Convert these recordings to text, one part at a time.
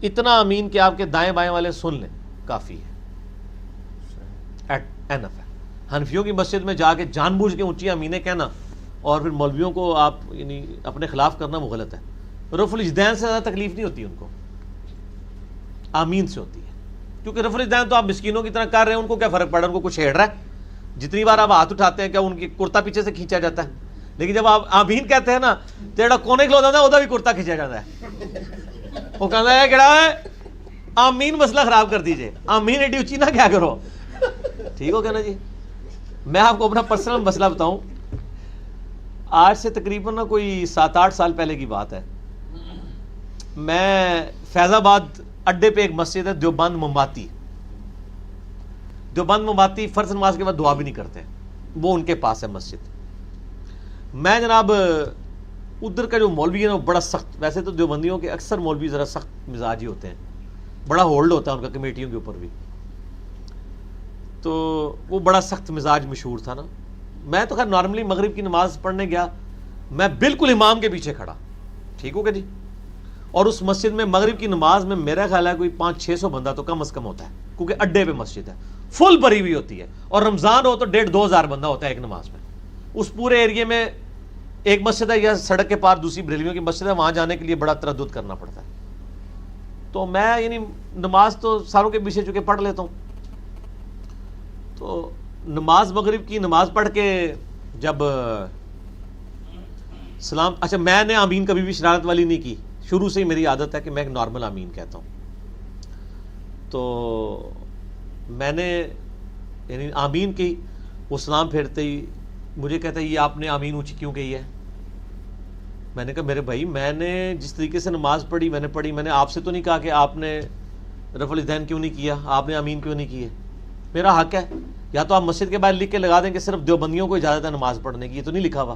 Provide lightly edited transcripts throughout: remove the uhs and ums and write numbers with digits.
اتنا آمین کہ آپ کے دائیں بائیں والے سن لیں کافی ہے، اینف ہے۔ حنفیوں کی مسجد میں جا کے جان بوجھ کے اونچی آمینیں کہنا اور پھر مولویوں کو آپ یعنی اپنے خلاف کرنا وہ غلط ہے۔ رفع الاجدین سے زیادہ تکلیف نہیں ہوتی ان کو، آمین سے ہوتی ہے، کیونکہ رفع الاجدین تو آپ مسکینوں کی طرح کر رہے ہیں، ان کو کیا فرق پڑ رہا ہے، ان کو کچھ چھیڑ رہا ہے۔ جتنی بار آپ ہاتھ اٹھاتے ہیں کیا ان کی کرتا پیچھے سے کھینچا جاتا ہے، لیکن جب آپ آمین کہتے ہیں نا تیرا کونے کھلو جاتا ہے وہ بھی کرتا کھینچا جاتا ہے، وہ کہتا ہے کہڑا ہے آمین مسئلہ خراب کر دیجئے، آمین ایڈی اونچی نہ کیا کرو، ٹھیک ہو گیا نا جی۔ میں آپ کو اپنا پرسنل مسئلہ بتاؤں، آج سے تقریباً کوئی 7-8 سال پہلے کی بات ہے، میں فیض آباد اڈے پہ ایک مسجد ہے دیوبند مومباتی، دیوبند مومباتی فرض نماز کے بعد دعا بھی نہیں کرتے، وہ ان کے پاس ہے مسجد۔ میں جناب ادھر کا جو مولوی ہے نا وہ بڑا سخت، ویسے تو دیوبندیوں کے اکثر مولوی ذرا سخت مزاجی ہوتے ہیں، بڑا ہولڈ ہوتا ہے ان کا کمیٹیوں کے اوپر بھی، تو وہ بڑا سخت مزاج مشہور تھا نا۔ میں تو خیر نارملی مغرب کی نماز پڑھنے گیا، میں بالکل امام کے پیچھے کھڑا، ٹھیک ہو گیا جی، اور اس مسجد میں مغرب کی نماز میں میرا خیال ہے کوئی 500-600 بندہ تو کم از کم ہوتا ہے، کیونکہ اڈے پہ مسجد ہے، فل بھری ہوئی ہوتی ہے، اور رمضان ہو تو 1500-2000 بندہ ہوتا ہے ایک نماز میں۔ اس پورے ایریے میں ایک مسجد ہے یا سڑک کے پار دوسری بریلویوں کی مسجد ہے، وہاں جانے کے لیے بڑا تردد کرنا پڑتا ہے۔ تو میں یعنی نماز تو ساروں کے پیچھے چکے پڑھ لیتا ہوں، تو نماز مغرب کی نماز پڑھ کے جب سلام، اچھا میں نے آمین کبھی بھی شرارت والی نہیں کی، شروع سے ہی میری عادت ہے کہ میں ایک نارمل آمین کہتا ہوں۔ تو میں نے یعنی آمین کی، وہ سلام پھیرتے ہی مجھے کہتا ہے یہ آپ نے آمین اونچی کیوں کہی ہے؟ میں نے کہا میرے بھائی میں نے جس طریقے سے نماز پڑھی میں نے آپ سے تو نہیں کہا کہ آپ نے رفع الاذان کیوں نہیں کیا، آپ نے آمین کیوں نہیں کی ہے، میرا حق ہے۔ یا تو آپ مسجد کے باہر لکھ کے لگا دیں کہ صرف دیوبندیوں کو اجازت ہے نماز پڑھنے کی، یہ تو نہیں لکھا ہوا۔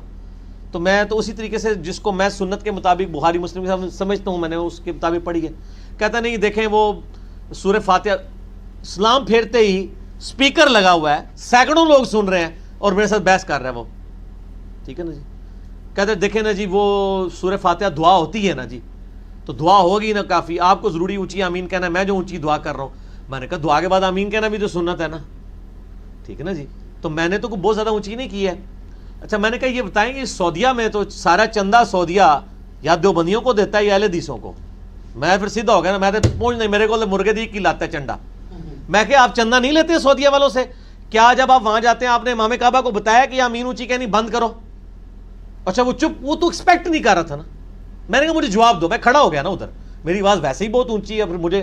تو میں تو اسی طریقے سے جس کو میں سنت کے مطابق بخاری مسلم کے ساتھ سمجھتا ہوں، میں نے اس کے مطابق پڑھی ہے۔ کہتا نہیں دیکھیں وہ سورہ فاتحہ، سلام پھیرتے ہی سپیکر لگا ہوا ہے، سینکڑوں لوگ سن رہے ہیں اور میرے ساتھ بحث کر رہا ہے وہ، ٹھیک ہے نا جی۔ کہتے دیکھیں نا جی وہ سورہ فاتحہ دعا ہوتی ہے نا جی، تو دعا ہوگی نا کافی، آپ کو ضروری اونچی آمین کہنا ہے، میں جو اونچی دعا کر رہا ہوں۔ میں نے کہا دعا کے بعد آمین کہنا بھی تو سنت ہے نا، ٹھیک ہے نا جی، تو میں نے تو بہت زیادہ اونچی نہیں کی ہے۔ اچھا میں نے کہا یہ بتائیں کہ سعودیہ میں تو سارا چندہ سعودیہ یا دیوبندیوں کو دیتا ہے یا اہل حدیثوں کو؟ میں پھر سیدھا ہو گیا نا، میں تو پہنچ نہیں، میرے کو مرغے دی کی لاتا ہے چنڈا۔ میں کہ آپ چندہ نہیں لیتے سعودیہ والوں سے؟ کیا جب آپ وہاں جاتے ہیں آپ نے امام کعبہ کو بتایا کہ آمین اونچی کہنی بند کرو؟ اچھا وہ چپ، وہ تو ایکسپیکٹ نہیں کر رہا تھا نا۔ میں نے کہا مجھے جواب دو، میں کھڑا ہو گیا نا ادھر، میری آواز ویسے ہی بہت اونچی ہے، پھر مجھے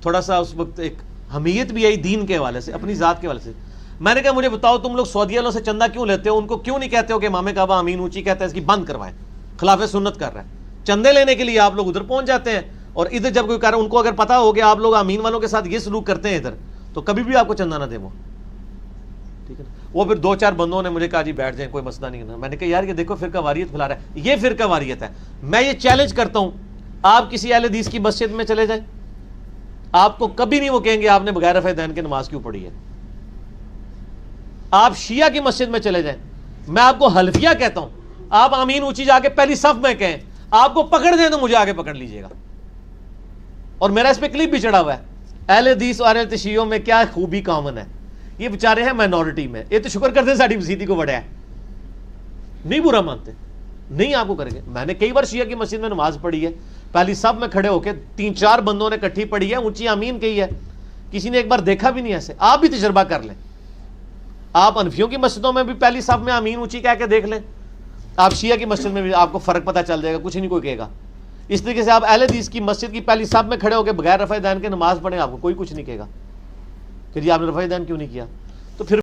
تھوڑا سا اس وقت ایک حمیت بھی آئی دین کے حوالے سے، اپنی ذات کے حوالے سے۔ میں نے کہا مجھے بتاؤ تم لوگ سعودی والوں سے چندہ کیوں لیتے ہو؟ ان کو کیوں نہیں کہتے ہو کہ امام کعبہ آمین اونچی کہتا ہے، اس کی بند کروائیں، خلاف سنت کر رہا ہے؟ چندے لینے کے لیے آپ لوگ ادھر پہنچ جاتے ہیں، اور ادھر جب کوئی کہہ رہا ہے، ان کو اگر پتا ہو کہ آپ لوگ آمین والوں کے ساتھ یہ سلوک کرتے ہیں ادھر، تو کبھی بھی آپ کو چندہ نہ دے وہ، ٹھیک ہے نا۔ وہ پھر 2-4 بندوں نے مجھے کہا جی بیٹھ جائیں کوئی مسئلہ نہیں ہے۔ میں نے کہا یار یہ دیکھو فرقہ واریت پھیلا رہا ہے، یہ فرقہ واریت ہے۔ میں یہ چیلنج کرتا ہوں، آپ کسی اہل حدیث کی مسجد میں چلے جائیں، آپ کو کبھی نہیں وہ کہیں گے آپ نے بغیر رفع دین کے نماز کیوں پڑھی ہے۔ آپ شیعہ کی مسجد میں چلے جائیں، میں آپ کو حنفیہ کہتا ہوں، آپ آمین اونچی جا کے پہلی صف میں کہیں، آپ کو پکڑ دیں تو مجھے آگے پکڑ لیجئے گا، اور میرا اس پہ کلپ بھی چڑھا ہوا ہے۔ اہل حدیث اور اہل شیعوں میں کیا خوبی کامن ہے، یہ بیچارے ہیں مائنورٹی میں، یہ تو شکر کرتے ہیں ساڑی مسیتی کو بڑھیا ہے، نہیں برا مانتے، نہیں آپ کو کریں گے۔ میں نے کئی بار شیعہ کی مسجد میں نماز پڑھی ہے، پہلی صف میں کھڑے ہو کے 3-4 بندوں نے کٹھی پڑھی ہے، اونچی آمین کہی ہے، کسی نے ایک بار دیکھا بھی نہیں ایسے۔ آپ بھی تجربہ کر لیں، آپ حنفیوں کی مسجدوں میں بھی پہلی صف میں آمین اونچی کہہ کے دیکھ لیں، آپ شیعہ کی مسجد میں بھی آپ کو فرق پتہ چل جائے گا، کچھ نہیں کوئی کہے گا۔ اس طریقے سے آپ اہل حدیث کی مسجد کی پہلی صف میں کھڑے ہو کے بغیر رفع دین کے نماز پڑھیں، آپ کو کوئی کچھ نہیں کہے گا کہ جی آپ نے رفع دین کیوں نہیں کیا۔ تو پھر